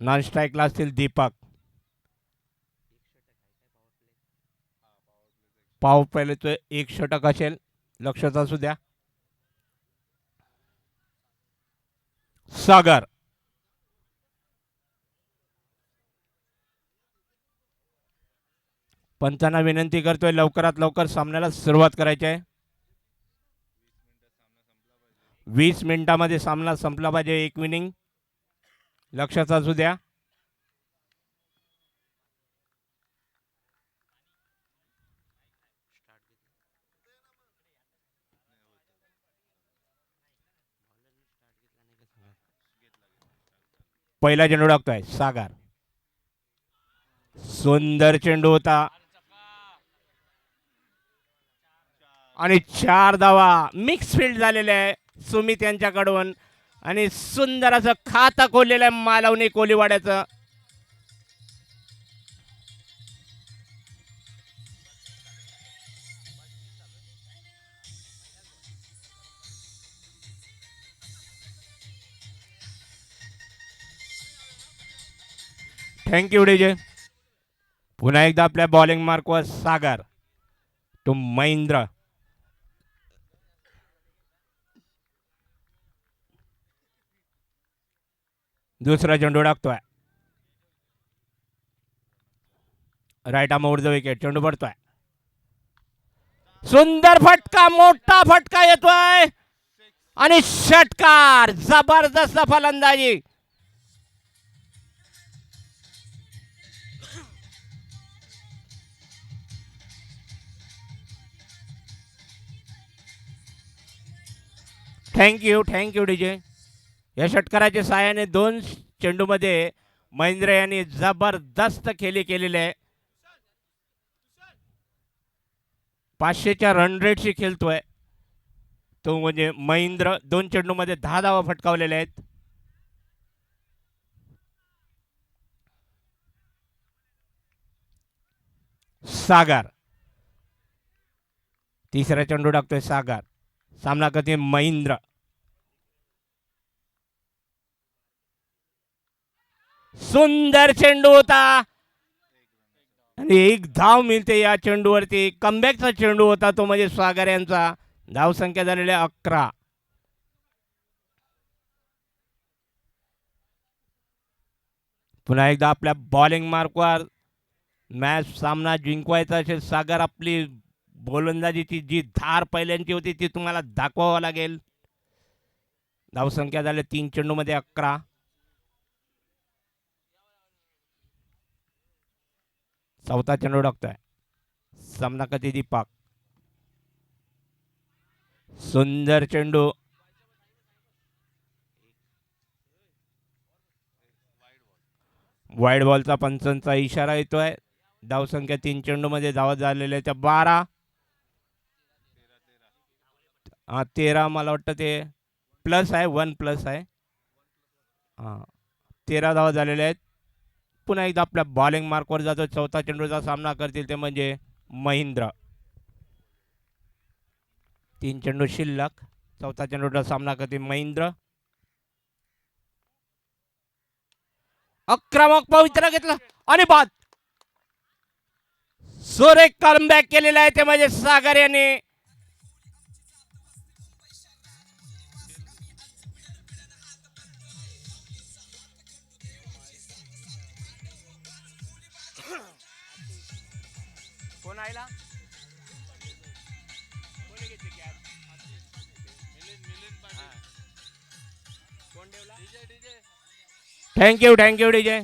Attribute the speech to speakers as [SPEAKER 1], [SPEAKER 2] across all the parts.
[SPEAKER 1] Non स्ट्राईकला असतील दीपक. पाव पहिले तो एक षटक असेल, लक्षात असू द्या. सागर. पंचांना विनंती करतोय लवकरात लवकर सामन्याला सुरुवात करायची आहे. 20 मिनिटामध्ये सामना संपला पाहिजे. एक इनिंग लक्षात असू द्या. पहिला चेंडू टाकतोय सागर. सुंदर चेंडू होता आणि 4 धावा मिक्स फील्ड झालेले आहे सुमित यांच्याकडून. आणि सुंदर असं खातं खोललेलं आहे मालवणी कोलीवाड्याचं. Thank you DJ. पुन्हा एकदा आपल्या बॉलिंग मार्कवर सागर टू महेंद्र. दुसरा चेंडू टाकतोय राईट आर्म द विकेट. चेंडू पडतोय. सुंदर फटका, मोठा फटका येतोय आणि षटकार. जबरदस्त फलंदाजी. Thank you DJ. या षटकाराच्या साहाय्याने 2 चेंडूमध्ये महेंद्र यांनी जबरदस्त खेळी केलेली आहे. 500च्या रन रेटशी खेळतोय तो म्हणजे महेंद्र. 2 चेंडूमध्ये 10 धावा फटकावलेल्या आहेत. सागर. तिसरा चेंडू टाकतोय सागर. सामना करते महेंद्र. सुंदर चेंडू होता आणि एक धाव मिळते या चेंडूवरती. कमबॅकचा चेंडू होता तो म्हणजे सागर यांचा. धाव संख्या झालेली 11. पुन्हा एकदा आपल्या बॉलिंग मार्कवर मॅच सामना जिंकवायचा असेल सागर. आपली गोलंदाजीची जी धार पहिल्यांची होती ती तुम्हाला दाखवावं लागेल. धावसंख्या झाली 3 चेंडूमध्ये 11. चौथा चेंडू टाकतोय सामना कधी दीपक. सुंदर चेंडू. वाईड बॉलचा पंचांचा इशारा येतोय. धावसंख्या 3 चेंडूमध्ये धावा झालेल्या त्या 12. 13 मला वाटतं ते प्लस आहे. 1 प्लस आहे. 13 धावा झालेल्या आहेत. पुन्हा एकदा आपल्या बॉलिंग मार्कवर जातो. चौथा चेंडूचा सामना करतील ते म्हणजे महेंद्र. 3 चेंडू शिल्लक. चौथा चेंडूचा सामना करतील महेंद्र. आक्रमक पवित्र घेतला आणि बाद. सुरेख कमबॅक केलेला आहे ते म्हणजे सागर यांनी. कोण आयला थँक्यू डीजे.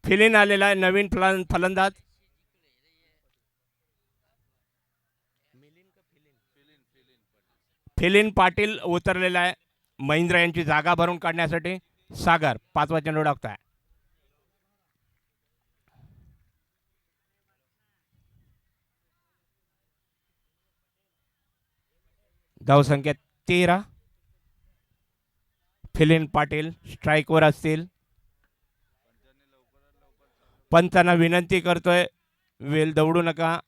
[SPEAKER 1] फिलिन आलेला आहे नवीन फलंदाज. फिलिन पाटील उतरलेला आहे महेंद्र यांची जागा भरून काढण्यासाठी. सागर 5वा चेंडू टाकताय. धावसंख्या 13. फिलिन पाटील स्ट्राईकवर असतील. पंचांना विनंती करतोय वेल दौडू नका.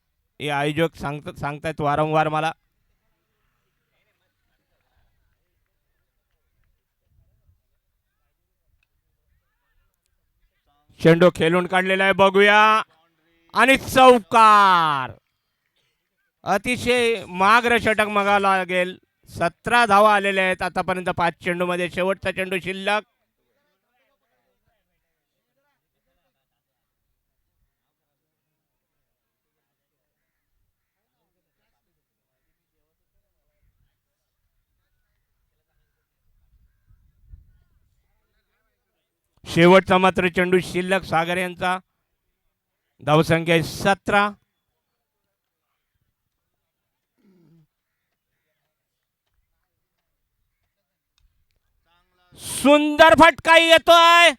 [SPEAKER 1] हे आयोजक सांगतायत वारंवार मला. चेंडू खेळून काढलेला आहे बघूया आणि चौकार. अतिशय माग्र षटक बघावं लागेल. 17 धावा आलेल्या आहेत आतापर्यंत 5 चेंडूमध्ये. शेवटचा चेंडू शिल्लक. शेवटचा मात्र चेंडू शिल्लक. सागर यांचा धावसंख्या 17. सुंदर फटका येतोय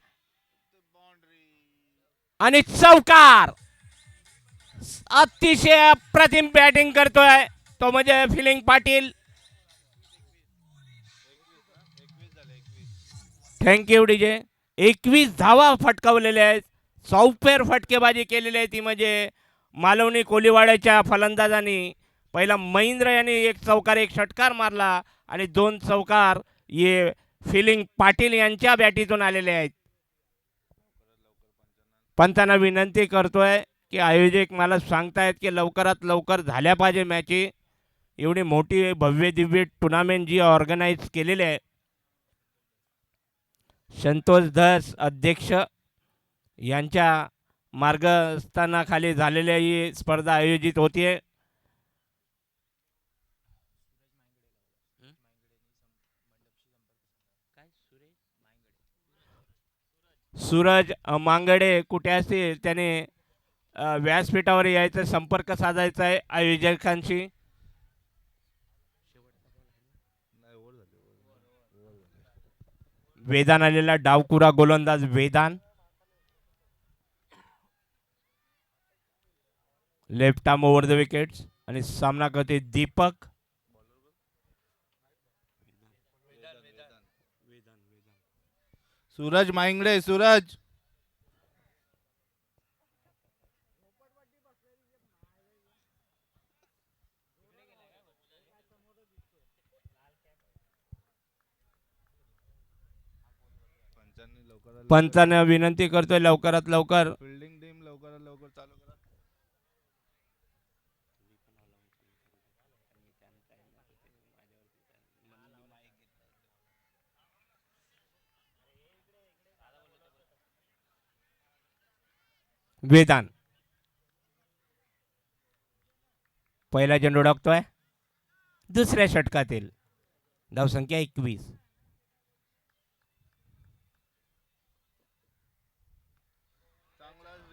[SPEAKER 1] आणि चौकार. अतिशय अप्रतिम बॅटिंग करतोय तो म्हणजे फिलिंग पाटील. Thank you DJ. 21 धावा फटकावलेल्या आहेत. सौफेर फटकेबाजी केलेली आहे ती म्हणजे मालवणी कोलीवाड्याच्या फलंदाजांनी. पहिला महेंद्र यांनी एक चौकार एक षटकार मारला आणि 2 चौकार ये फिलिंग पाटील यांच्या बॅटीतून आलेले आहेत. पंतांना विनंती करतोय की आयोजक मला सांगतायत की लवकरात लवकर झाल्या पाहिजे मॅची. एवढी मोठी भव्य दिव्य टुर्नामेंट जी ऑर्गनाईज केलेली आहे. संतोष धस अध्यक्ष यांच्या मार्गस्थानाखाली झालेल्या ही स्पर्धा आयोजित होतीये. सूरज मांगडे कुठे असतील त्याने व्यासपीठावर यायचं, संपर्क साधायचा आहे आयोजकांशी. वेदान आलेला डावकुरा गोलंदाज Vedan. Left arm over the wickets आणि सामना करते दीपक.
[SPEAKER 2] सूरज मांगडे. सूरज
[SPEAKER 1] पंचांना विनंती करतोय लवकरात लवकर.
[SPEAKER 2] फिल्डिंग टीम लवकरात लवकर चालू करा.
[SPEAKER 1] वेदान पहिला चेंडू टाकतोय. दुसऱ्या षटकातील धावसंख्या 21.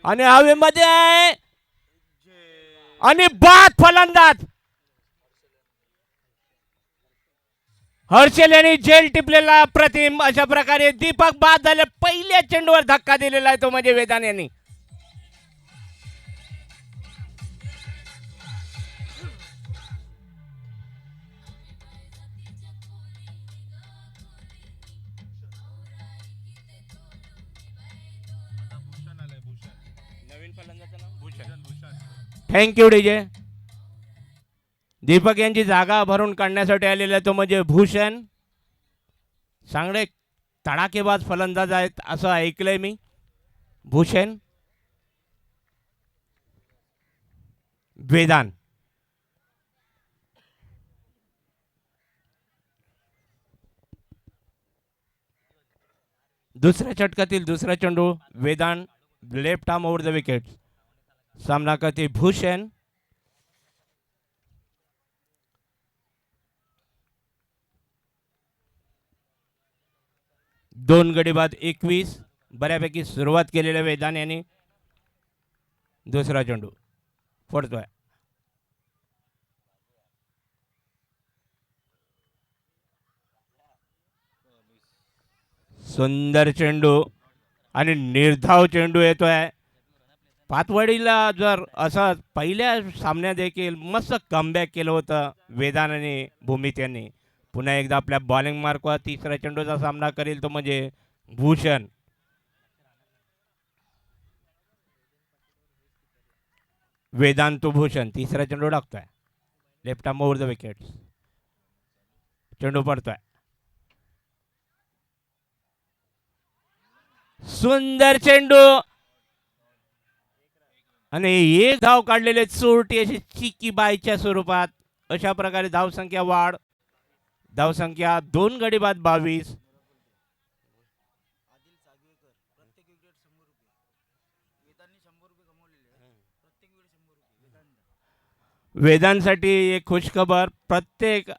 [SPEAKER 1] आणि हवेमध्ये आहे आणि बाद फलंदाज हर्षल यांनी झेल टिपलेला प्रतिम. अशा प्रकारे दीपक बाद झाले. पहिल्या चेंडूवर धक्का दिलेला आहे तो म्हणजे वेदान यांनी. Thank you DJ. दीपक यांची जागा भरून काढण्यासाठी आलेला तो म्हणजे भूषण. चांगले तडाखेबाज फलंदाज आहेत असं ऐकलंय मी. भूषण वेदान. दुसऱ्या षटकातील दुसरा चेंडू Vedan. Left arm over the wicket. सामना करते भूषण. दोन गडी बाद 21. बऱ्यापैकी सुरुवात केलेल्या वेदान यांनी. दुसरा चेंडू फोडतोय. सुंदर चेंडू आणि निर्धाव चेंडू येतोय. पातवाडीला जर असं पहिल्या सामन्यात देखील मस्त कमबॅक केलं होतं वेदान आणि भूमित यांनी. पुन्हा एकदा आपल्या बॉलिंग मार्कवर तिसऱ्या चेंडूचा सामना करेल तो म्हणजे भूषण. वेदांत भूषण तिसरा चेंडू टाकतोय. Left arm over the wicket. चेंडू पडतोय. सुंदर चेंडू आणि एक धाव काढलेले चोरटी अशी चिकी बाईच्या स्वरूपात. अशा प्रकारे धावसंख्या वाढ. धावसंख्या 2 गडी बाद 22. वेदांसाठी एक खुशखबर. प्रत्येक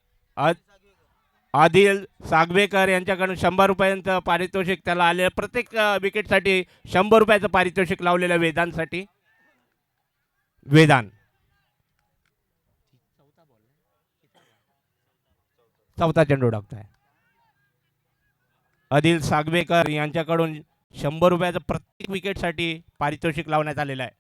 [SPEAKER 1] आदिल सागवेकर यांच्याकडून 100 रुपयांचं पारितोषिक त्याला आले. प्रत्येक विकेटसाठी 100 रुपयाचं पारितोषिक लावलेलं वेदांसाठी. वेदान चौथा चेंडू टाकताय. आदिल सागवेकर यांच्याकडून 100 रुपयाचं प्रत्येक विकेटसाठी पारितोषिक लावण्यात आलेलं आहे.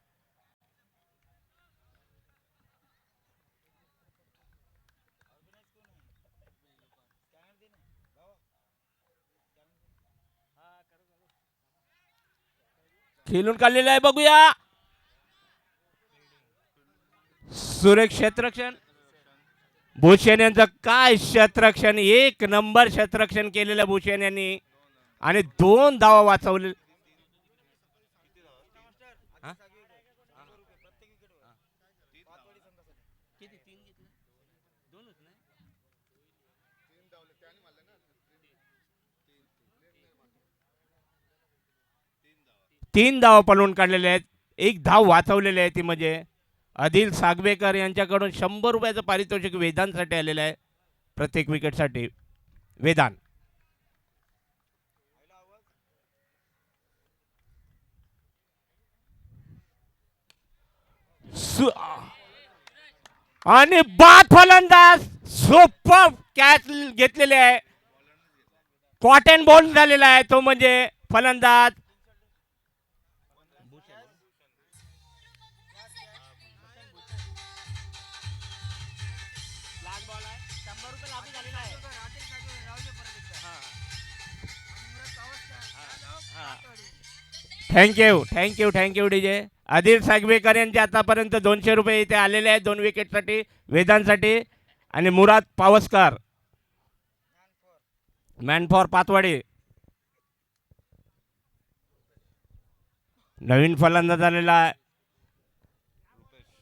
[SPEAKER 1] खेळून काढलेलं आहे बघूया. सुरेख क्षेत्ररक्षण. भूषण यांचं काय क्षेत्ररक्षण. एक नंबर क्षेत्ररक्षण केलेलं भूषण यांनी आणि 2 धावा वाचवले. तीन धावा पळवून काढलेले आहेत. एक धाव वाचवलेली आहे ती म्हणजे आदिल सागवेकर यांच्याकडून 100 रुपयाचं पारितोषिक वेदांसाठी आलेलं आहे प्रत्येक विकेटसाठी. वेदान आणि बाद फलंदाज सुपर कॅच घेतलेले आहे. कॉटन बॉल झालेला आहे तो म्हणजे फलंदाज थँक्यू डीजे. आदिल सागवेकर यांचे आतापर्यंत 200 रुपये इथे आलेले आहेत 2 विकेटसाठी वेदांसाठी. आणि मुराद पावसकर मॅन फॉर पातवाडी. नवीन फलंदाज आलेला आहे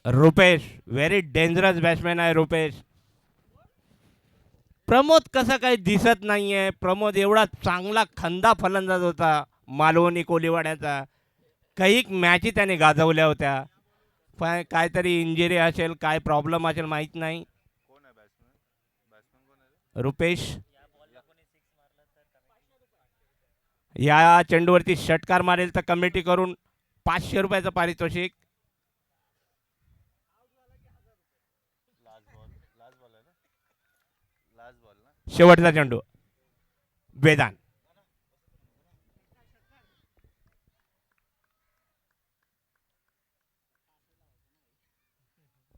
[SPEAKER 1] रुपेश. व्हेरी डेंजरस बॅट्समॅन आहे रुपेश. प्रमोद कसं काही दिसत नाहीये. प्रमोद एवढा चांगला खंदा फलंदाज होता मालवणी कोलीवाड्याचा. काही मॅची त्याने गाजवल्या होत्या पण काहीतरी इंजुरी असेल काय प्रॉब्लेम असेल माहीत नाही. रुपेश या चेंडूवरती षटकार मारेल तर कमिटी करून 500 रुपयाचं पारितोषिक. शेवटचा चेंडू वेदान.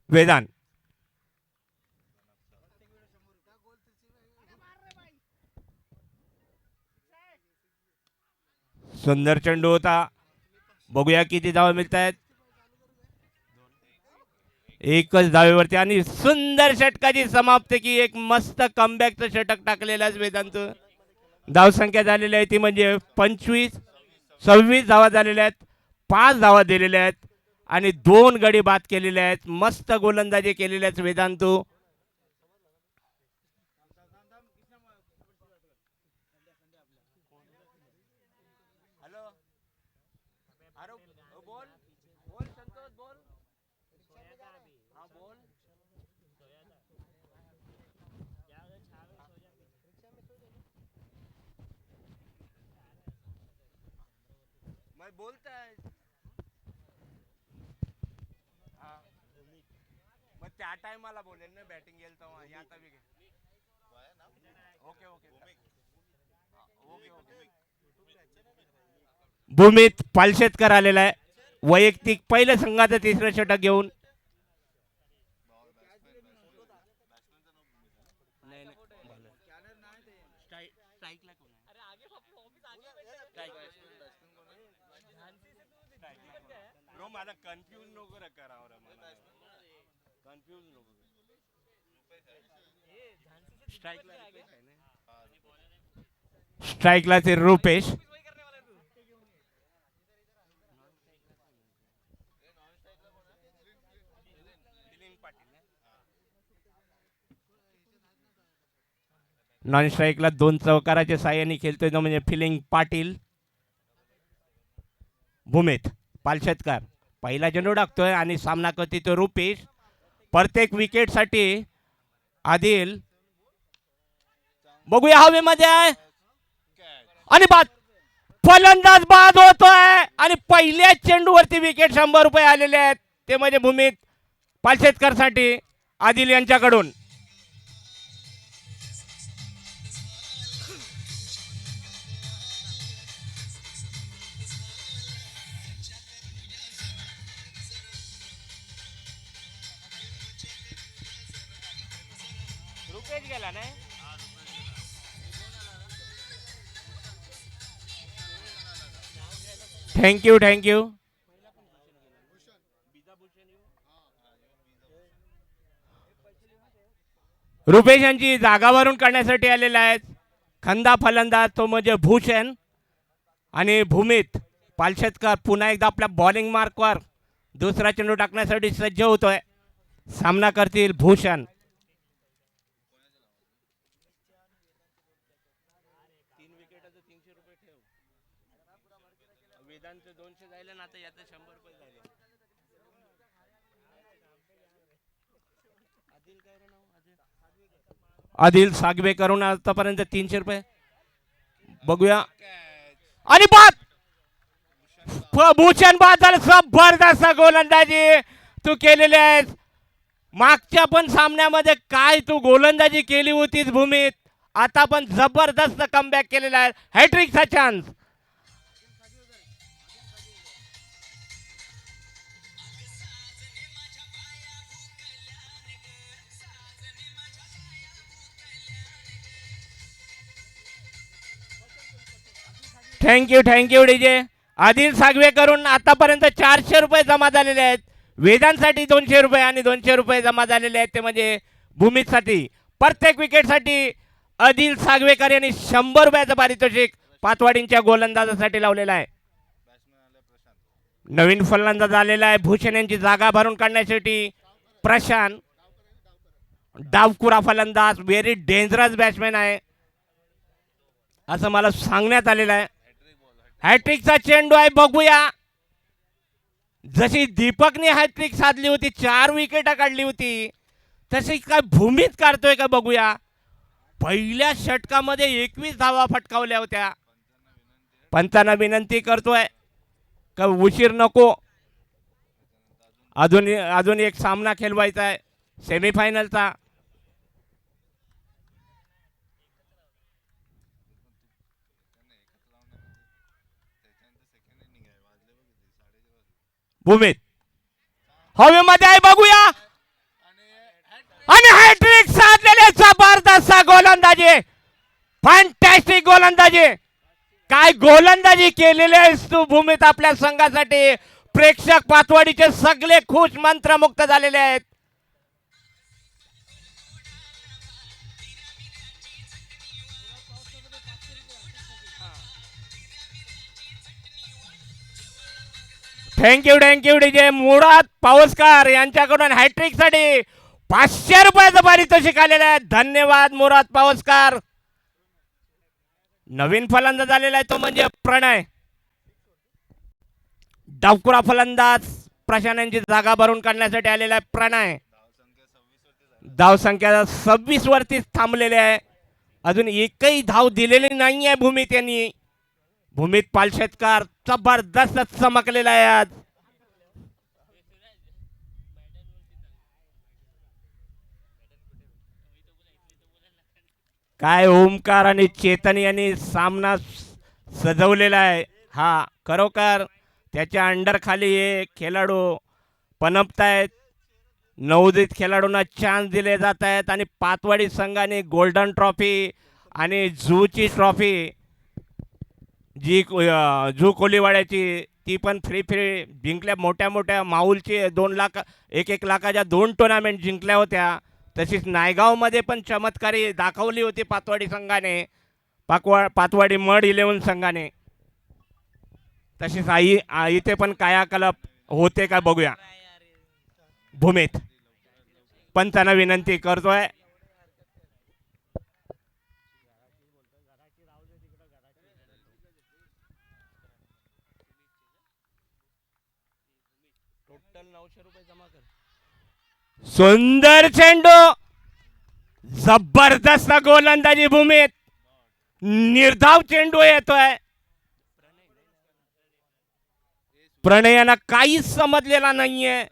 [SPEAKER 1] वेदान सुंदर चेंडू होता. बघूया किती धावा मिळत आहेत. एकच धावेवरती आणि सुंदर षटकाची समाप्ती की एक मस्त कमबॅकचं षटक टाकलेलं आहे वेदांत. धावसंख्या झालेली आहे ती म्हणजे 26 धावा झालेल्या आहेत. 5 धावा दिलेल्या आहेत आणि 2 गडी बाद केलेले आहेत. मस्त गोलंदाजी केलेल्या आहेत वेदांतू. त्या टायमाला बोलेल ना बॅटिंग गेल तेव्हा याचा बी ओके भूमीत पालशेतकर आलेला आहे वैयक्तिक पहिल्या संघाचं 3रं षटक घेऊन. माझा कन्फ्यूज नको करावं कन्फ्यूज नको. स्ट्राईकला ते रुपेश. नॉन स्ट्राईकला 2 चौकाराच्या साह्याने खेळतोय तो म्हणजे फिलिंग पाटील. भूमित पालशेतकर पहिला चेंडू टाकतोय आणि सामना करते तो रुपेश. प्रत्येक विकेटसाठी आदिल बघूया हवेमध्ये आहे आणि बाद. फलंदाज बाद होतोय आणि पहिल्या चेंडूवरती विकेट 100 रुपये आलेले आहेत ते म्हणजे भूमित पालशेतकर साठी आदिल यांच्याकडून. रुपेश गेला नाही. Thank you thank you. रुपेश यांची जागा भरून काढण्यासाठी आलेला आहेत खंदा फलंदाज तो म्हणजे भूषण आणि भूमित पालशेतकर पुन्हा एकदा आपल्या बॉलिंग मार्कवर दुसरा चेंडू टाकण्यासाठी सज्ज होतोय. सामना करतील भूषण. आदिल सागवे करून आतापर्यंत 300 रुपये. बघूया आणि बाद. भूषण बाद झालं. जबरदस्त गोलंदाजी तू केलेली आहेस. मागच्या पण सामन्यामध्ये काय तू गोलंदाजी केली होतीस भूमीत. आता पण जबरदस्त कमबॅक केलेला आहे. हॅट्रिकचा chance. Thank you thank you DJ. Adil Sagwe करून आतापर्यंत 400 रुपये जमा झालेले आहेत. वेदांसाठी 200 रुपये आणि 200 रुपये जमा झालेले आहेत ते म्हणजे भूमीसाठी. प्रत्येक विकेटसाठी आदिल सागवेकर यांनी 100 रुपयाचं पारितोषिक पातवाडींच्या गोलंदाजासाठी लावलेला आहे. नवीन फलंदाज आलेला आहे भूषण यांची जागा भरून काढण्यासाठी प्रशांत. डावकुरा फलंदाज व्हेरी डेंजरस बॅट्समॅन आहे असं मला सांगण्यात आलेलं आहे. हॅट्रिकचा चेंडू आहे. बघूया जशी दीपकने हॅट्रिक साधली होती 4 विकेट काढली होती तशी काय भूमीत काढतोय का बघूया. पहिल्या षटकामध्ये 21 धावा फटकावल्या होत्या. पंचांना विनंती करतोय का उशीर नको. अजून एक सामना खेळवायचा आहे सेमीफायनलचा. भूमीत हवेमध्ये आहे. बघूया आणि हॅट्रिक साधलेले जबरदस्त गोलंदाजी. फॅन्टॅस्टिक गोलंदाजी. काय गोलंदाजी केलेली आहेस तू भूमीत आपल्या संघासाठी. प्रेक्षक पातवाडीचे सगळे खुश मंत्रमुक्त झालेले आहेत. Thank you thank you DJ. Murad Pawaskar यांच्याकडून हॅट्रिक साठी 500 रुपयाचं पारितोषिक आलेलं आहे. धन्यवाद मुराद पावसकर. नवीन फलंदाज आलेला आहे तो म्हणजे प्रणय. डावकुरा फलंदाज प्रशांत यांची जागा भरून काढण्यासाठी आलेला आहे प्रणय. धावसंख्या 26 वरतीच थांबलेले आहे. अजून एकही धाव दिलेली नाही आहे भूमीत यांनी. भूमीत पालशेतकर जबरदस्त चमकलेला आहे आज. काय ओमकार आणि चेतन यांनी सामना सजवलेला आहे. हा खरोखर त्याच्या अंडर खाली हे खेळाडू पनपतायत. नवोदित खेळाडूंना चान्स दिले जात आहेत आणि पातवाडी संघाने गोल्डन ट्रॉफी आणि झूची ट्रॉफी जी झू कोलीवाड्याची ती पण फ्री जिंकल्या. मोठ्या मोठ्या माऊलची 2 लाख 1-1 लाखाच्या 2 टुर्नामेंट जिंकल्या होत्या. तशीच नायगावमध्ये पण चमत्कारी दाखवली होती पातवाडी संघाने. पातवाडी मड 11 संघाने. तशीच इथे पण कायाकल्प होते का बघूया. भूमीत पंचांना विनंती करतोय सुंदर चेंडू, जबरदस्त गोलंदाजी भूमीत, निर्धाव चेंडू येतोय. प्रणयना काहीच समजलेला नाहीये.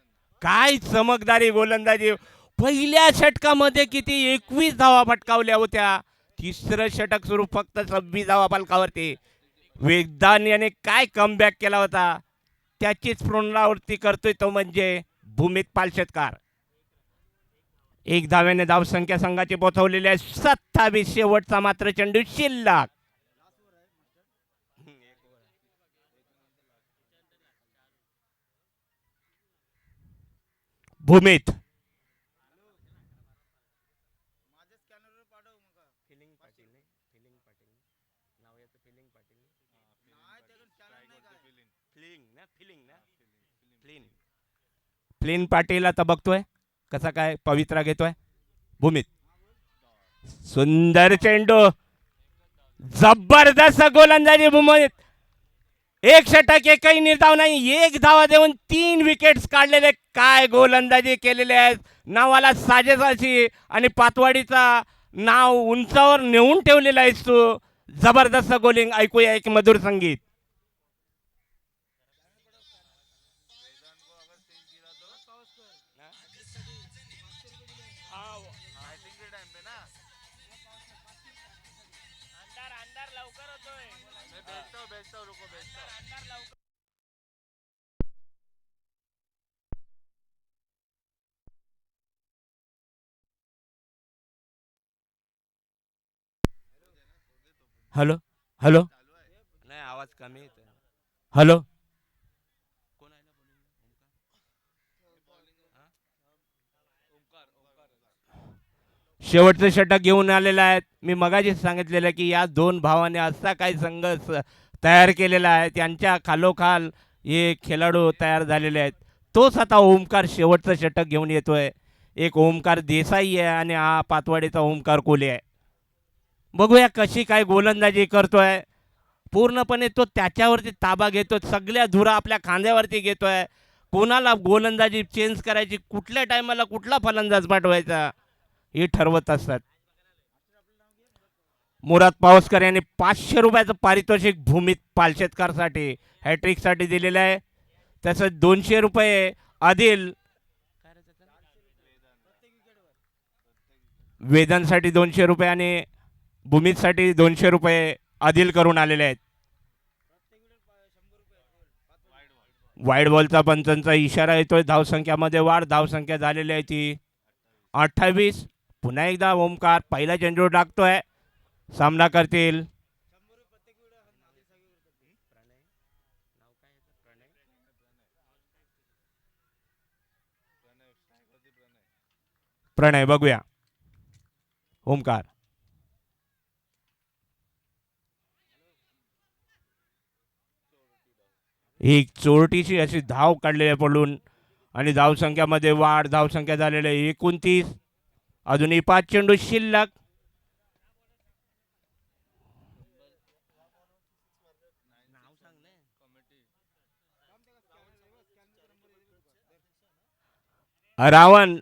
[SPEAKER 1] काय चमकदारी गोलंदाजी. पहिल्या षटकामध्ये किती 21 धावा फटकावल्या होत्या. तिसरं षटक सुरू फक्त 26 धावा फलकावरती. वेगदान याने काय कमबॅक केला होता त्याचीच पुनरावृत्ती करतोय तो म्हणजे भूमित पालशेतकार. एक धाव्याने धावसंख्या संघाची पोहोचवलेली आहे 27. शेवटचा मात्र चेंडू शिल्लक. भूमित प्लीन पाटील आता बघतोय कसा काय पवित्रा घेतोय. भूमित सुंदर चेंडू, जबरदस्त गोलंदाजी भूमित. एक षटक एकही निर्धाव नाही. एक धावा देऊन 3 विकेट्स काढलेले. काय गोलंदाजी केलेले आहेत. नावाला साजेसाची आणि पातवाडीचा नाव उंचावर नेऊन ठेवलेला आहेस तू. जबरदस्त गोलिंग. ऐकूया एक मधुर संगीत. हॅलो हॅलो, नाही आवाज कमी येतोय. हॅलो, शेवटचं षटक घेऊन आलेलं आहे. मी मगाशीच सांगितलेलं की या दोन भावाने असा काही संघ तयार केलेला आहे. त्यांच्या खालोखाल हे खेळाडू तयार झालेले आहेत. तोच आता ओमकार शेवटचं षटक घेऊन येतोय. एक ओमकार देसाई आहे आणि हा पातवाडीचा ओमकार कोले आहे. बघूया कशी काय गोलंदाजी करतोय. पूर्णपणे तो त्याच्यावरती ताबा घेतो. सगळ्या धुरा आपल्या खांद्यावरती घेतोय. कोणाला गोलंदाजी चेंज करायची, कुठल्या टायमाला कुठला फलंदाज पाठवायचा हे ठरवत असतात. मुराद पावसकर यांनी 500 रुपयाचं पारितोषिक भूमित पालशेतकरसाठी हॅट्रिकसाठी दिलेलं आहे. तसंच 200 रुपये आदिल वेदांसाठी 200 रुपये आणि भूमितसाठी 200 रुपये आदिल करून आलेले आहेत. वाईड बॉलचा पंचांचा इशारा येतोय. धावसंख्यामध्ये वाढ. धावसंख्या झालेली आहे ती 28. पुन्हा एकदा ओमकार पहिला चेंडू टाकतोय. सामना करतील प्रणय. बघूया ओमकार. एक चोरटीची अशी धाव काढलेली आहे पडून आणि धावसंख्यामध्ये वाढ. धावसंख्या झालेली आहे 29. अजूनही 5 चेंडू शिल्लक. रावण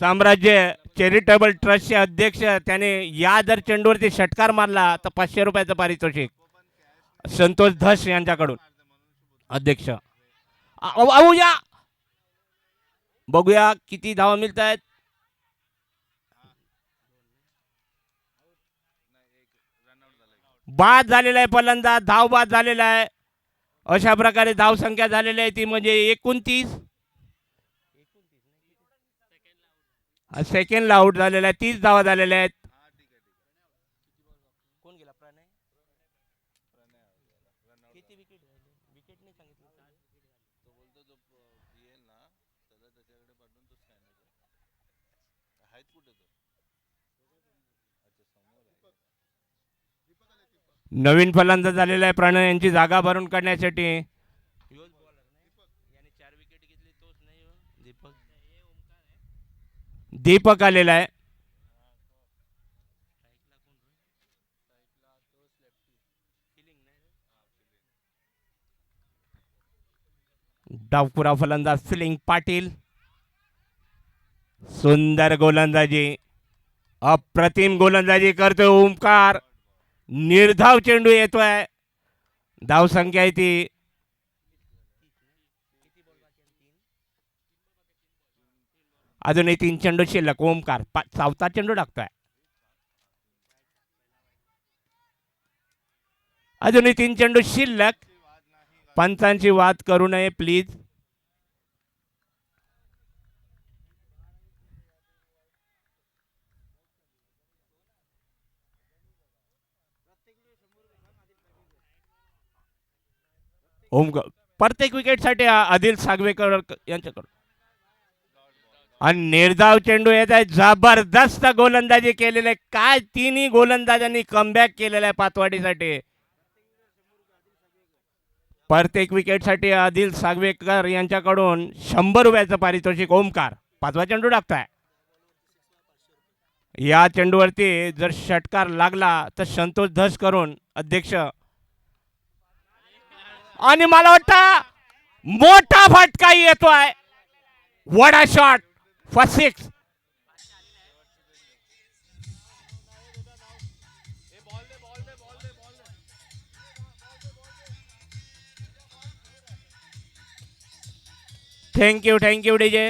[SPEAKER 1] साम्राज्य चॅरिटेबल ट्रस्टचे अध्यक्ष, त्याने या जर चेंडूवरती षटकार मारला तर 500 रुपयाचं पारितोषिक संतोष धस यांच्याकडून. अध्यक्ष या बघूया किती धावा मिळत आहेत. बाद झालेला आहे फलंदाज. धाव बाद झालेला आहे. अशा प्रकारे धावसंख्या झालेली आहे ती म्हणजे 29. सेकंडला आउट झालेला आहे. 30 धावा झालेल्या आहेत. कोण गेला? प्रणय. किती विकेट विकेट नाही सांगितलं. तो बोलतो जो येईल ना त्याला त्याच्याकडे पाठवून तो स्कॅनर आहेत. कुठे तो? नवीन फलंदाज झालेला आहे प्रणय यांची जागा भरून काढण्यासाठी. दीपक आलेला आहे. डावपुरा फलंदाज फिलिंग पाटील. सुंदर गोलंदाजी, अप्रतिम गोलंदाजी करतोय ओमकार. निर्धाव चेंडू येतोय. धावसंख्या आहे ती अजूनही 3 चेंडू शिल्लक. ओमकार चौथा चेंडू टाकतोय. अजूनही 3 चेंडू शिल्लक. पंचांची वाद करू नये प्लीज. ओमकार प्रत्येक विकेटसाठी आदिल सागवेकर यांच्याकडून. आणि निर्धाव चेंडू येत आहे. जबरदस्त गोलंदाजी केलेली आहे. काय तिन्ही गोलंदाजांनी कमबॅक केलेला आहे पातवाडीसाठी. प्रत्येक विकेटसाठी आदिल सागवेकर यांच्याकडून 100 रुपयाचं पारितोषिक. ओमकार 5वा चेंडू टाकताय. या चेंडूवरती जर षटकार लागला तर संतोष धस करून अध्यक्ष. आणि मला वाटतं मोठा फटका येतोय. Vada shot first 6. Thank you DJ.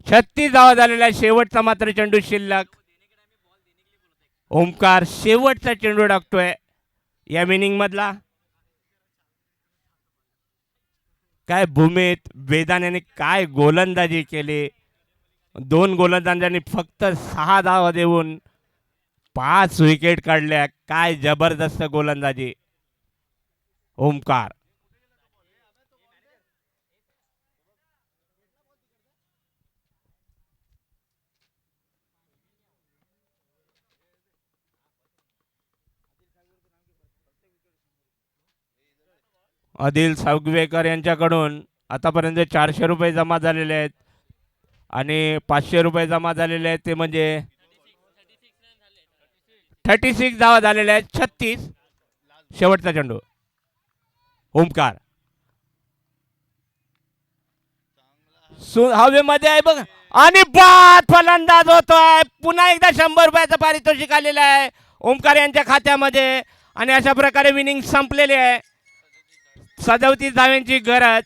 [SPEAKER 1] 36 धावा झालेला आहे. शेवटचा मात्र चेंडू शिल्लक. ओमकार शेवटचा चेंडू टाकतोय या इनिंग मधला. काय भूमीत वेदांनी काय गोलंदाजी केली. 2 गोलंदाजांनी फक्त 6 धावा देऊन 5 विकेट काढल्या. काय जबरदस्त गोलंदाजी ओमकार. आदिल सागवेकर यांच्याकडून आतापर्यंत 400 रुपये जमा झालेले आहेत आणि 500 रुपये जमा झालेले आहेत. ते म्हणजे 36 धावा झालेल्या आहेत. 36 शेवटचा चेंडू. ओमकार हवेमध्ये आहे बघ. आणि बाद फलंदाज होतोय. पुन्हा एकदा 100 रुपयाचं पारितोषिक आलेलं आहे ओमकार यांच्या खात्यामध्ये. आणि अशा प्रकारे विनिंग संपलेली आहे. 37 धाव्यांची गरज.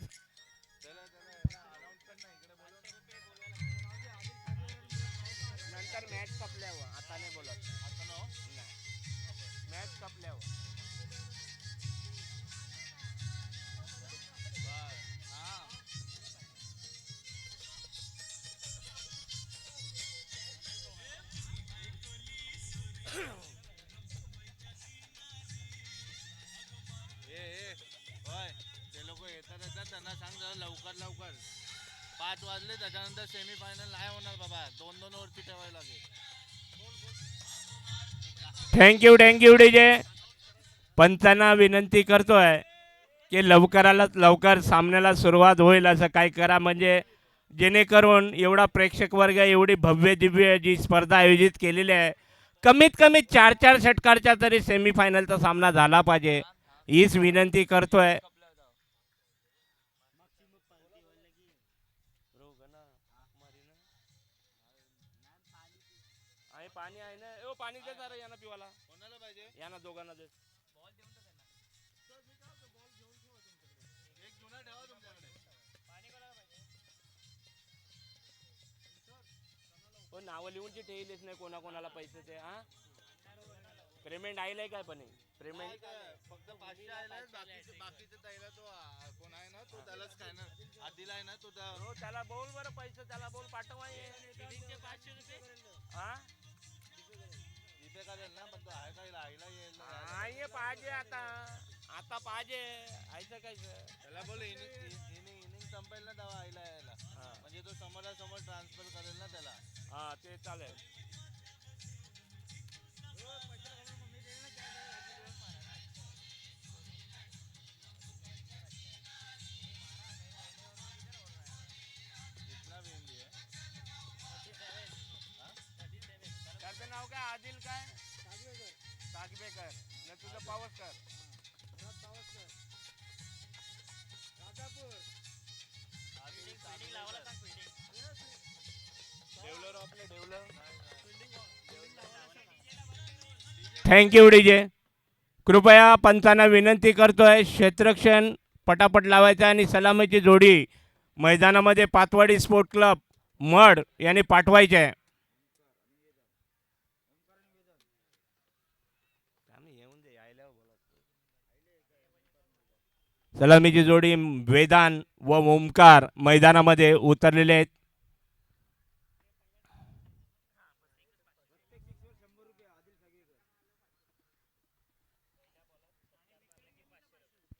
[SPEAKER 2] त्यांना सांग जरा लवकर 5 वाजले. त्याच्यानंतर सेमीफायनल नाही होणार बाबा. 2-2 वरती ठेवायला लागेल.
[SPEAKER 1] Thank you DJ. पंचांना विनंती करतोय की लवकरात लवकर सामन्याला सुरुवात होईल असं काय करा. म्हणजे जेणेकरून एवढा प्रेक्षक वर्ग, एवढी भव्य दिव्य जी स्पर्धा आयोजित केलेली आहे, कमीत कमी 4 षटकारच्या तरी सेमीफायनलचा सामना झाला पाहिजे. हीच विनंती करतोय. पाणी आहे ना. पाणी दे जरा यांना पिवाला. कोणाला पाहिजे? यांना दोघांना दे. बॉल देऊन टाका ना. सर मी काय होतो बॉल घेऊन ठेवा तुमच्याकडे. एक जुना ठेवा तुमच्याकडे. पाणी कोणाला पाहिजे? सर नाव लिहूनची ठेवलीच नाही कोणाकोणाला पैसे ते. हा पेमेंट आईलाय काय पण पेमेंट
[SPEAKER 2] फक्त 500 आहे. बाकीचे द्यायला तो कोण आहे ना, तो त्याला स्कॅनर आदिल आहे ना, तो
[SPEAKER 1] त्याला बोल बरं पैसे. त्याला बोल पाठवा. 500 रुपये. हा
[SPEAKER 2] जिथे करेल ना, पण तो आहे काय आईला येईल.
[SPEAKER 1] आहे पाहिजे आता पाहिजे. आईचं काय
[SPEAKER 2] त्याला बोल इनिंग संपेल ना तेव्हा आईला यायला. म्हणजे तो समोरासमोर ट्रान्सफर करेल ना त्याला.
[SPEAKER 1] हा ते चालेल. त्याचं नाव काय? आदिल काय? सागवेकर.
[SPEAKER 2] तुझं पावसकर डेव्हलर आपले डेव्हलर
[SPEAKER 1] थँक्यू डीजे. कृपया पंचांना विनंती करतोय क्षेत्रक्षण पटापट लावायचा आणि सलामीची जोडी मैदानामध्ये पातवाडी स्पोर्ट क्लब मड यांनी पाठवायचे आहे. सलामीची जोडी वेदान व ओमकार मैदानामध्ये उतरलेले आहेत.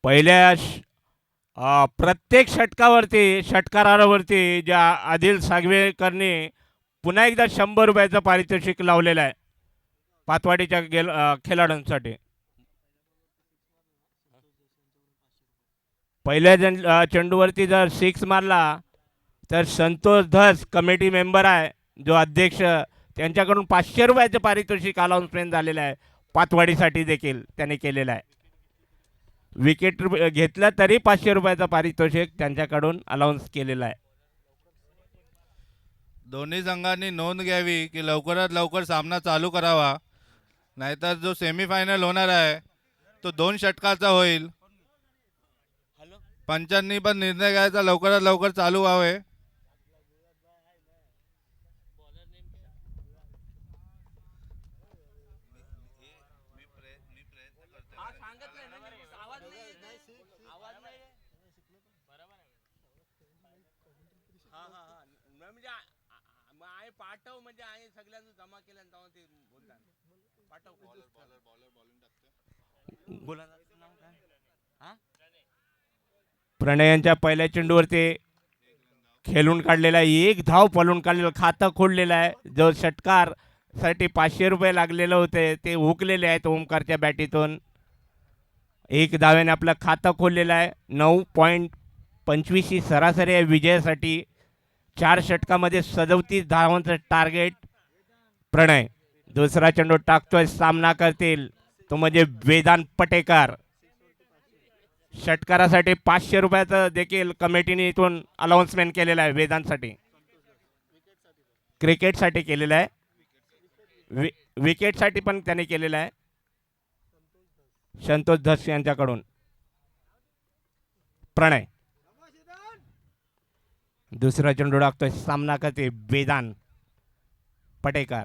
[SPEAKER 1] पहिल्या प्रत्येक षटकारावरती ज्या आदिल सागवेकरने पुन्हा एकदा 100 रुपयाचं पारितोषिक लावलेलं आहे पातवाडीच्या खेळाडूंसाठी. पहिल्या चेंडूवरती जर 6 मारला तर संतोष धस कमिटी मेंबर आहे जो अध्यक्ष, त्यांच्याकडून 500 रुपयाचं पारितोषिक अनाउन्समेंट झालेलं आहे. पातवाडीसाठी देखील त्याने केलेलं आहे. विकेट घेतलं तरी 500 रुपयाचं पारितोषिक त्यांच्याकडून अनाउन्स केलेलं आहे.
[SPEAKER 2] दोन्ही संघांनी नोंद घ्यावी की लवकरात लवकर सामना चालू करावा, नाहीतर जो सेमीफायनल होणार आहे तो 2 षटकाचा होईल. पंचांनी पण निर्णय घ्यायचा, लवकरात लवकर चालू व्हावे.
[SPEAKER 1] पाठव म्हणजे आहे सगळ्यांना जमा केलं ते बोलतात. पाठव प्रणय यांच्या पहिल्या चेंडूवरती खेळून काढलेला आहे. 1 धाव पळून काढलेलं, खातं खोडलेलं आहे. जो षटकार साठी 500 रुपये लागलेले होते ते हुकलेले आहेत ओमकारच्या बॅटीतून. 1 धावेने आपलं खातं खोललेलं आहे. 9.25 ही सरासरी आहे विजयासाठी. 4 षटकामध्ये 37 धावांचं टार्गेट. प्रणय दुसरा चेंडू टाकतोय, सामना करतील तो म्हणजे वेदांत पटेकर. षटकारासाठी 500 रुपयाचं देखील कमिटीने इथून अनाउन्समेंट केलेलं आहे वेदांतसाठी. क्रिकेटसाठी केलेलं आहे, विकेटसाठी पण त्याने केलेलं आहे संतोष धस यांच्याकडून. प्रणय दुसरा चेंडू टाकतोय, सामना करते वेदांत पटेकर.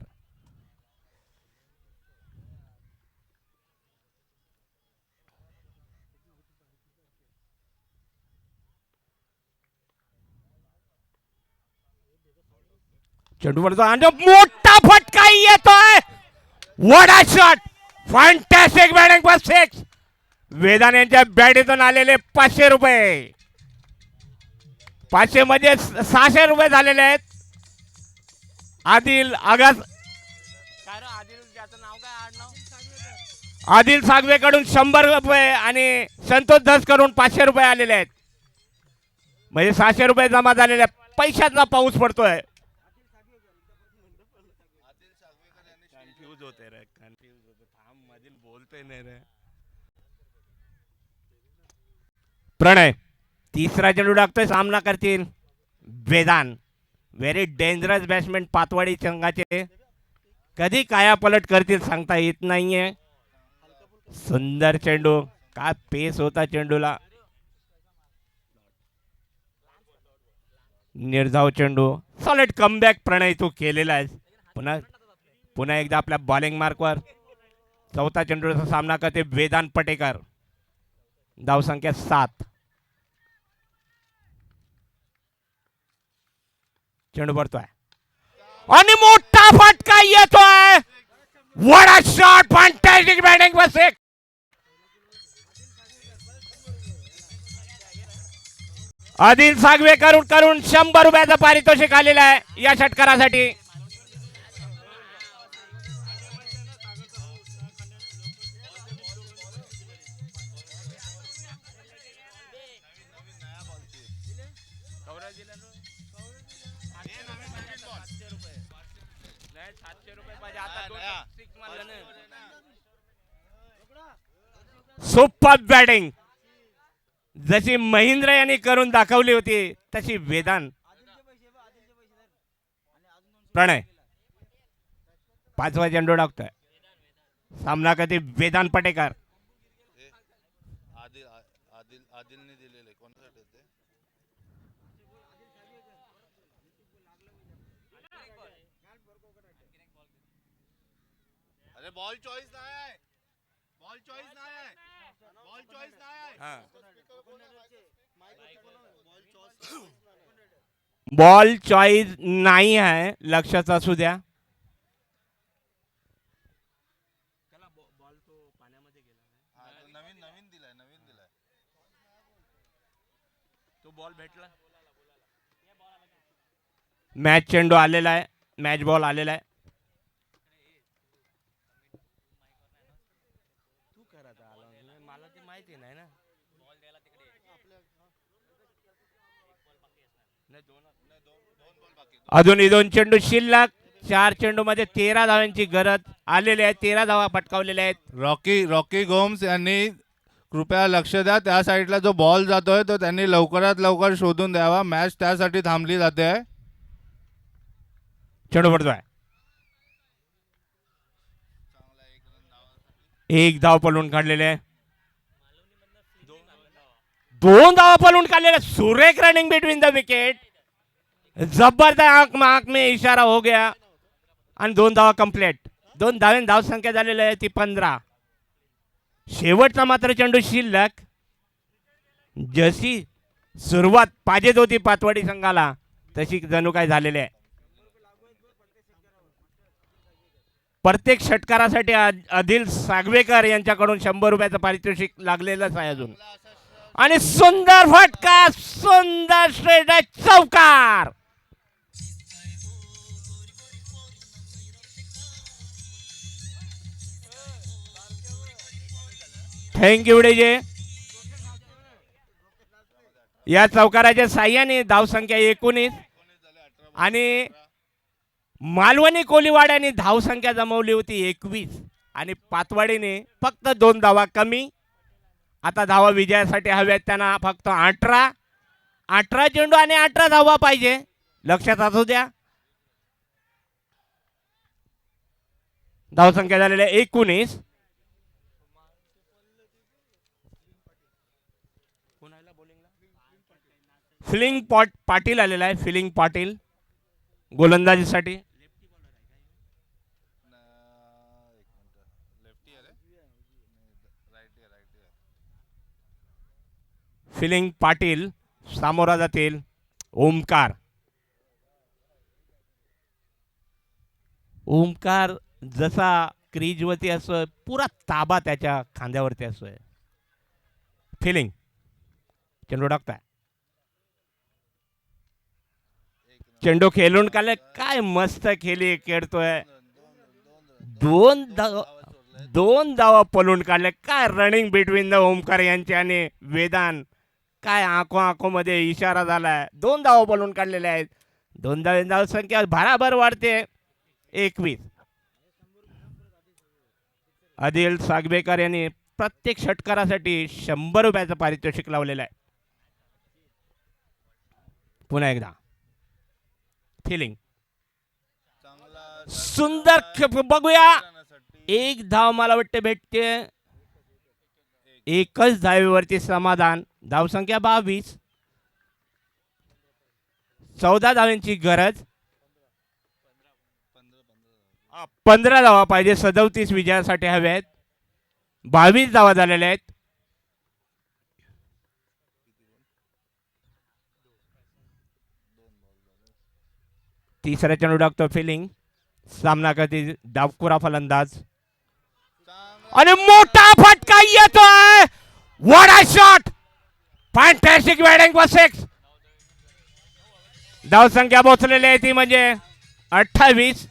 [SPEAKER 1] चेंडूवरचा आणि मोठा फटका येतोय. Vada shot, fantastic batting for 6. Vedant यांच्या बॅटीतून आलेले 500 रुपये. 500 मध्ये 600 रुपये झालेले आहेत. आदिल आगास आदिल सागवेकडून 100 रुपये आणि संतोष धस कडून 500 रुपये आलेले आहेत. म्हणजे 600 रुपये जमा झालेले आहेत. पैशाचा पाऊस पडतोय. कन्फ्यूज होते रे, कन्फ्यूज होते. थांब मधील बोलते नाही रे. प्रणय तिसरा चेंडू टाकतोय, सामना करतील वेदांत. व्हेरी डेंजरस बॅट्समॅन पातवाडी संघाचे. कधी काया पलट करतील सांगता येत नाहीये. सुंदर चेंडू, काय पेस होता चेंडूला. निर्धाव चेंडू, सॉलिड कमबॅक प्रणय तू केलेला आहे. पुन्हा एकदा आपल्या बॉलिंग मार्कवर चौथा चेंडूचा सामना करते वेदांत पटेकर. धावसंख्या 7. चेंडू पडतोय आणि मोठा फटका येतोय. Vada shot, fantastic batting for 6. Adil Sagvekar करून 100 रुपयाचं पारितोषिक आलेलं आहे या षटकारासाठी. सुपर बॅटिंग जशी महेंद्र यांनी करून दाखवली होती तशी वेदांत. प्रणय 5वा चेंडू टाकतोय. सामना कधी वेदांत पटेकर.
[SPEAKER 2] आदिलने दिलेले कोणासाठी ते अरे बॉल चॉईस नाही आहे. बॉल चॉईस नाही आहे. बॉल चॉईस नाही आहे.
[SPEAKER 1] बॉल चॉईस नाही आहे, लक्षात असू द्या.
[SPEAKER 2] नवीन नवीन दिलाय. नवीन दिलाय
[SPEAKER 1] तो बॉल भेटला. मॅच चेंडू आलेला आहे. मॅच बॉल आलेला आहे. तू करत आला मला ते माहिती नाही ना. अजूनही 2 चेंडू शिल्लक. 4 चेंडू मध्ये 13 धावांची गरज आलेली आहे. 13 धावा पटकावलेल्या आहेत.
[SPEAKER 2] रॉकी गोम्स यांनी कृपया लक्ष द्या. त्या साईडला जो बॉल जातोय तो त्यांनी लवकरात लवकर शोधून द्यावा. मॅच त्यासाठी थांबली जाते आहे.
[SPEAKER 1] चेंडू पडतोय. 1 धाव पळून काढलेले आहे. 2 धावा पळून काढलेले. सुरेख रनिंग बिटवीन द विकेट. जबरदस्त आंख में इशारा हो गया आणि 2 धावा कंप्लीट. 2 धावेन धाव संख्या झालेली आहे ती 15. शेवटचा मात्र चेंडू शिल्लक. जशी सुरुवात पाहिजेत होती पातवाडी संघाला तशी जणू काय झालेली आहे. प्रत्येक षटकारासाठी आदिल सागवेकर यांच्याकडून 100 रुपयाचं पारितोषिक लागलेलंच आहे अजून. आणि सुंदर फटका. सुंदर स्ट्रेट चौकार. Thank you DJ. या चौकाराच्या साह्याने धावसंख्या 19 आणि मालवणी कोलीवाड्याने धावसंख्या जमवली होती 21 आणि पातवाडीने फक्त 2 धावा कमी. आता धावा विजयासाठी हव्यात त्यांना फक्त 18 चेंडू आणि 18 धावा पाहिजे. लक्षात असू द्या. धावसंख्या झालेल्या 19. फिलिंग पाटील आलेला आहे. फिलिंग पाटील गोलंदाजीसाठी. फिलिंग पाटील सामोरा जातील ओमकार. ओमकार जसा क्रीजवरती असोय पुरा ताबा त्याच्या खांद्यावरती असोय. फिलिंग चेंडू टाकताय. चेंडू खेळून काढले. काय मस्त खेळतोय. 2 धावा पळून काढले. काय रनिंग बिटवीन द ओमकार यांचे आणि वेदांत. काय आंखो मध्ये इशारा झालाय. 2 धावा पळून काढलेले आहेत. 2 धाव संख्या भराभर वाढते 21. आदिल सागवेकर यांनी प्रत्येक षटकारासाठी 100 रुपयाचं पारितोषिक लावलेलं आहे. पुन्हा एकदा फिलिंग. सुंदर बघूया. 1 धाव मला वाटते भेटते. एकच धावेवरती समाधान. धावसंख्या 22. 14 धावांची गरज. 15 धावा पाहिजे. 37 विजयासाठी हवे आहेत. 22 धावा झालेल्या आहेत. तिसरा चेंडू टाकतो फिलिंग. सामना करते डावखुरा फलंदाज आणि मोठा फटका येतोय. What a shot. Fantastic batting for 6. धाव संख्या पोहोचलेली आहे ती म्हणजे 28.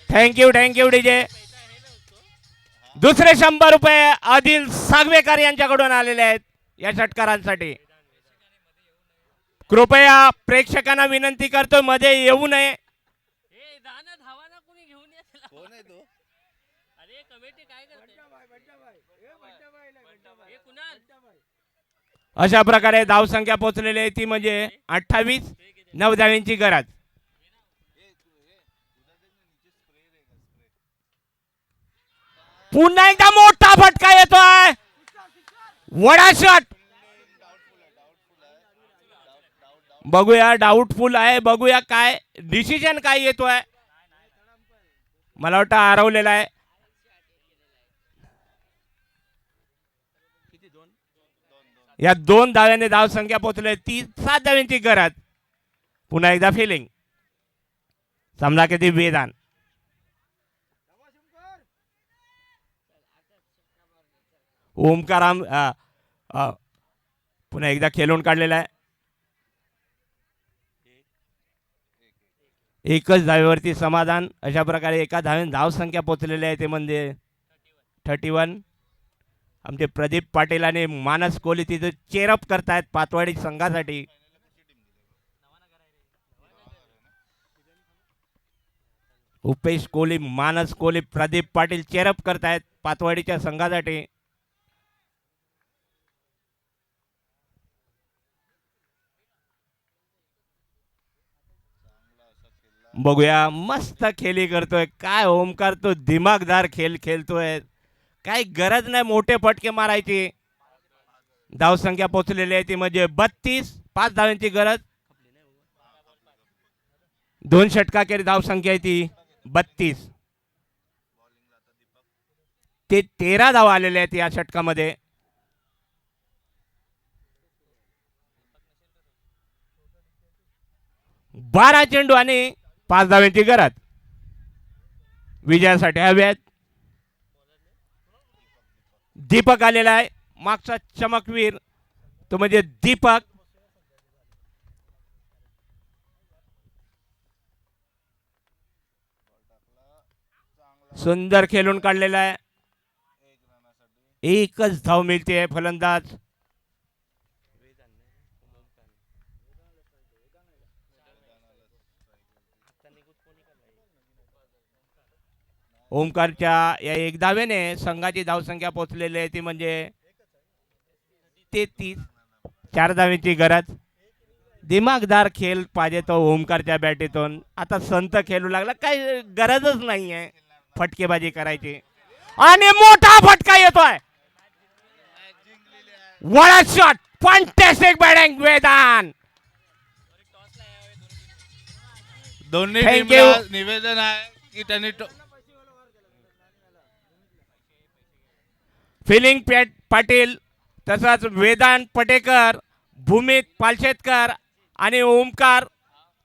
[SPEAKER 1] Thank you DJ. दुसरे 100 रुपये आदिल सागवेकर यांच्याकडून आलेले आहेत या षटकारांसाठी. कृपया प्रेक्षकांना विनंती करतो मध्ये येऊ नये.
[SPEAKER 2] कोण आहे तो?
[SPEAKER 1] अशा प्रकारे धावसंख्या पोहोचलेली आहे ती म्हणजे 28. 9 धावांची गरज. पुन्हा एकदा मोठा फटका येतोय. वडा शॉट. बघूया डाऊटफुल आहे. बघूया काय डिसिजन काय येतोय. मला वाटतं हरवलेला आहे. या 2 धाव्याने धावसंख्या पोहोचले. 7 धावांची गरज. पुन्हा एकदा फिलिंग. सामना किती वेदान. ओमकाराम पुन्हा एकदा खेळून काढलेला आहे. एकच धावेवरती समाधान. अशा प्रकारे एका धावेने धावसंख्या पोहोचलेली आहे ते म्हणजे 31. आमचे प्रदीप पाटील आणि मानस कोहली तिथे चेअरअप करतायत पातवाडी संघासाठी. उपेश कोहली, मानस कोहली, प्रदीप पाटील चेअरअप करतायत पातवाडीच्या संघासाठी. बघूया मस्त खेळी करतोय. काय ओमकार तो दिमागदार खेळ खेळतोय. काही गरज नाही मोठे फटके मारायची. धावसंख्या पोहोचलेली आहे ती म्हणजे 32. 5 धावांची गरज. 2 षटका केली धावसंख्या आहे ती 32. ते 13 धावा आलेले आहेत या षटकामध्ये. बारा चेंडू आणि 5 धावांची गरज. विजयासाठी हव्यात. दीपक आलेला आहे मागचा चमकवीर तो म्हणजे दीपक. सुंदर खेळून काढलेला आहे. एकच धाव मिळते फलंदाज. ओमकारच्या या 1 धावेने संघाची धावसंख्या पोहोचलेली आहे ती म्हणजे 33. 4 धावेची गरज. दिमागदार खेळ पाहिजे तो ओमकारच्या बॅटीतून. आता संत खेळू लागला. काही गरजच नाहीये फटकेबाजी करायची. आणि मोठा फटका येतोय. Vada shot. Fantastic batting Vedan.
[SPEAKER 2] दोन्ही
[SPEAKER 1] Thank
[SPEAKER 2] टीमला
[SPEAKER 1] you.
[SPEAKER 2] निवेदन आहे की त्यांनी
[SPEAKER 1] फिलिंग पाटील तसंच वेदांत पटेकर, भूमित पालशेतकर आणि ओमकार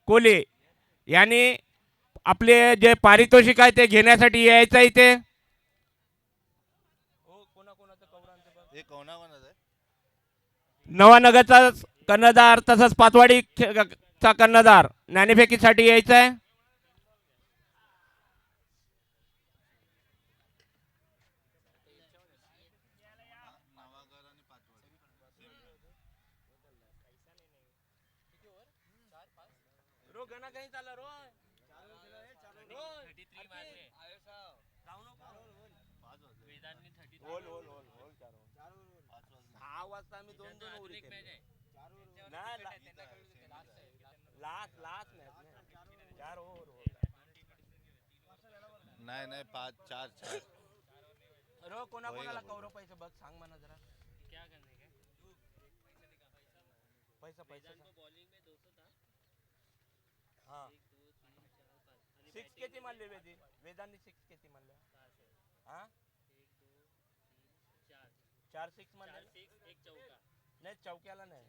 [SPEAKER 1] कोले यांनी आपले जे पारितोषिक आहे ते घेण्यासाठी यायचं इथे. नवानगरचा कर्णधार तसंच पातवाडीचा कर्णधार नाणेफेकीसाठी यायचं आहे.
[SPEAKER 2] नाही नाही 5 4 4
[SPEAKER 1] रो कोणाकोणाला कौरव पैसे बघ सांग मला जरा. क्या करने के पैसा पैसा बॉलिंग में 200 था. हां 6 किती मारले वेदांनी 6 किती मारले. हां 1 2 3 4 4 6 मारले. एक चौका नाही चौक्याला नाही.